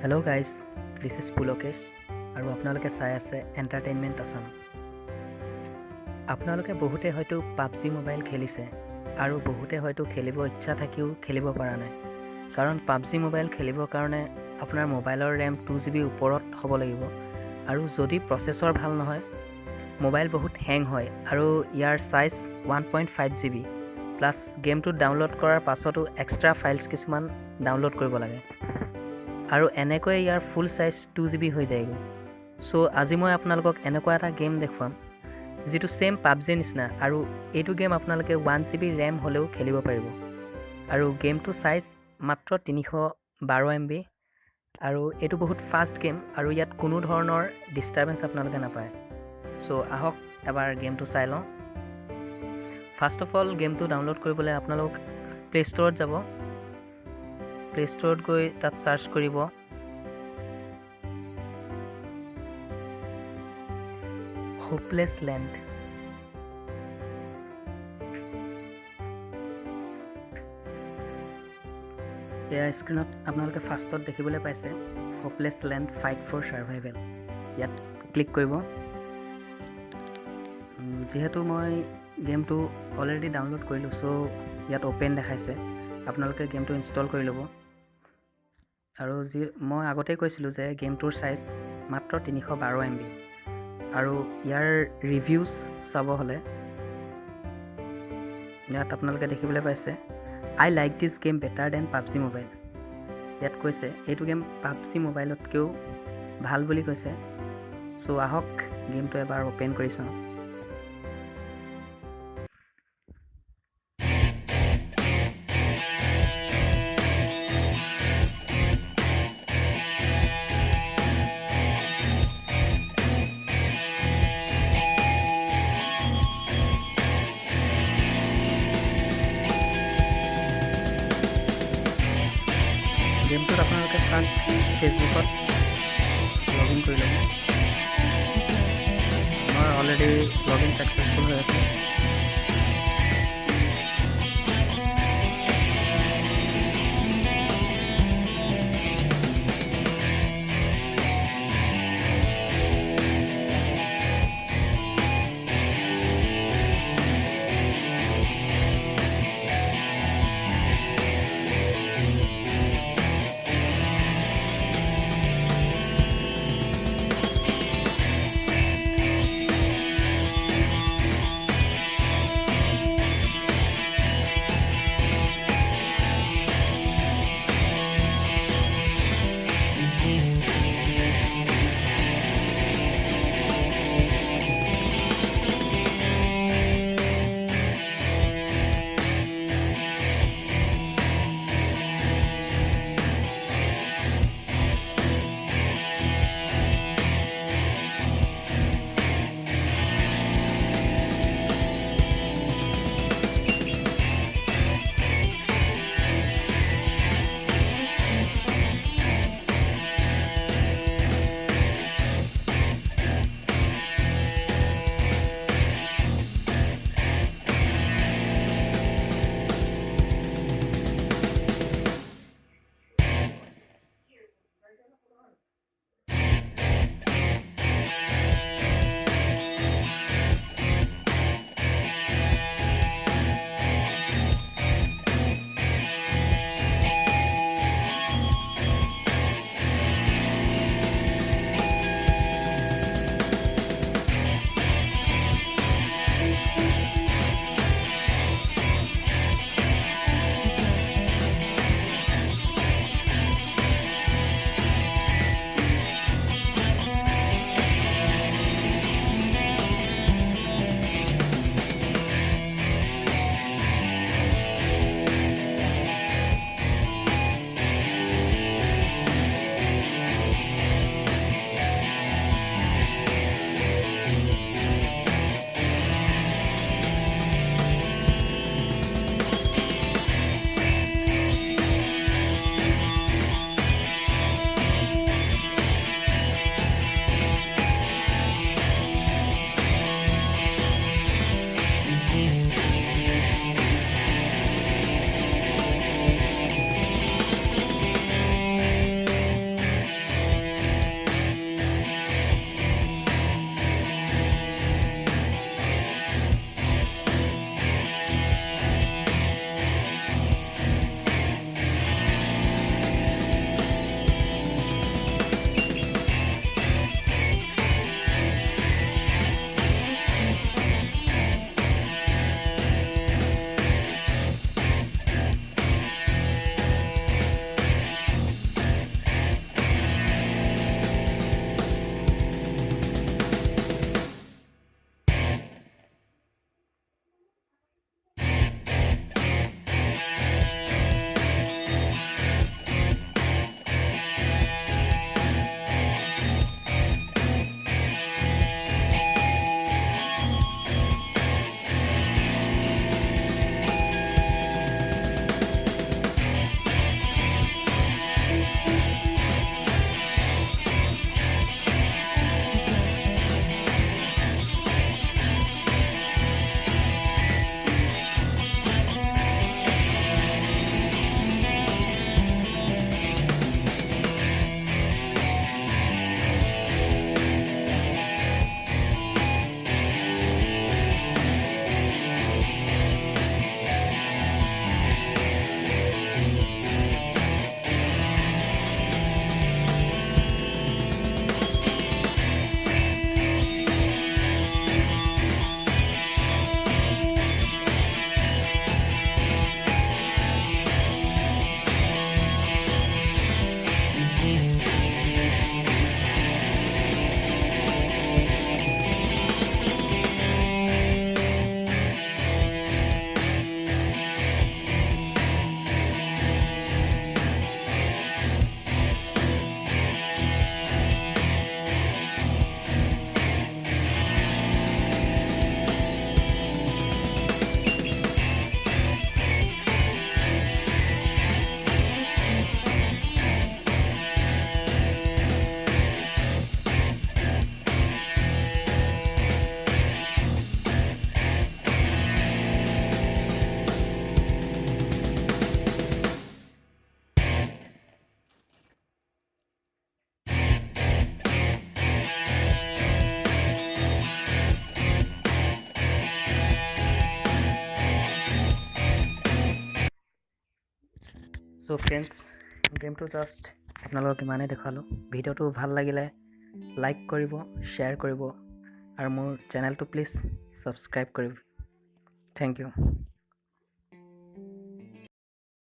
Hello' guys, this is Pulakesh আৰু আপোনালোকে চাই আছে এণ্টাৰটেইনমেণ্ট আছাম। আপোনালোকে বহুতে হয়তো পাবজি মোবাইল খেলিছে আৰু বহুতে হয়তো খেলিব ইচ্ছা থাকিও খেলিব পৰা নাই। কাৰণ পাবজি মোবাইল খেলিবৰ কাৰণে আপোনাৰ মোবাইলৰ ৰেম 2GB ওপৰত হ'ব লাগিব আৰু যদি প্ৰচেছৰ ভাল নহয় মোবাইল বহুত হেং হয় আৰু ইয়াৰ চাইজ 1.5GB প্লাছ গেমটো ডাউনলোড কৰাৰ পাছতো এক্সট্ৰা ফাইলছ কিছুমান ডাউনলোড কৰিব লাগে আৰু এনেকৈ ইয়াৰ ফুল চাইজ 2GB হৈ যায়গৈ। চ' আজি মই আপোনালোকক এনেকুৱা এটা গেম দেখুৱাম যিটো ছেম পাবজিৰ নিচিনা আৰু এইটো গেম আপোনালোকে 1GB ৰেম হ'লেও খেলিব পাৰিব আৰু গেমটো চাইজ মাত্ৰ 312MB আৰু এইটো বহুত ফাষ্ট গেম আৰু ইয়াত কোনো ধৰণৰ ডিষ্টাৰবেঞ্চ আপোনালোকে নাপায়। চ' আহক এবাৰ গেমটো চাই লওঁ। ফাৰ্ষ্ট অফ অল গেমটো ডাউনলোড কৰিবলৈ আপোনালোক প্লে' ষ্ট'ৰত যাব। প্লে' ষ্ট'ৰত গৈ তাত চাৰ্চ কৰিব হোপলেছ লেণ্ড। এয়া স্ক্ৰীণত আপোনালোকে ফাৰ্ষ্টত দেখিবলৈ পাইছে hopeless land fight for survival. ইয়াত ক্লিক কৰিব। যিহেতু মই গেমটো অলৰেডি ডাউনলোড কৰিলোঁ, চ' ইয়াত অ'পেন দেখাইছে। আপোনালোকে গেমটো ইনষ্টল কৰি ল'ব। আৰু মই আগতেই কৈছিলোঁ যে গেমটোৰ চাইজ মাত্ৰ 312MB আৰু ইয়াৰ ৰিভিউজ চাব হ'লে ইয়াত আপোনালোকে দেখিবলৈ পাইছে I like this game better than PUBG mobile. ইয়াত কৈছে এইটো গেম পাবজি মোবাইলতকৈও ভাল বুলি কৈছে। চ' আহক গেমটো এবাৰ অ'পেন কৰি চাওঁ। গেমটোত আপোনালোকে ফাৰ্ষ্ট ফেচবুকত লগ ইন কৰি ল'ব। মই অলৰেডি লগ ইন ছাকচেছফুল হৈ আছে। চ' ফ্ৰেণ্ডছ, গেমটো জাষ্ট আপোনালোকক ইমানেই দেখালোঁ। ভিডিঅ'টো ভাল লাগিলে লাইক কৰিব, শ্বেয়াৰ কৰিব আৰু মোৰ চেনেলটো প্লিজ ছাবস্ক্ৰাইব কৰিব। Thank U.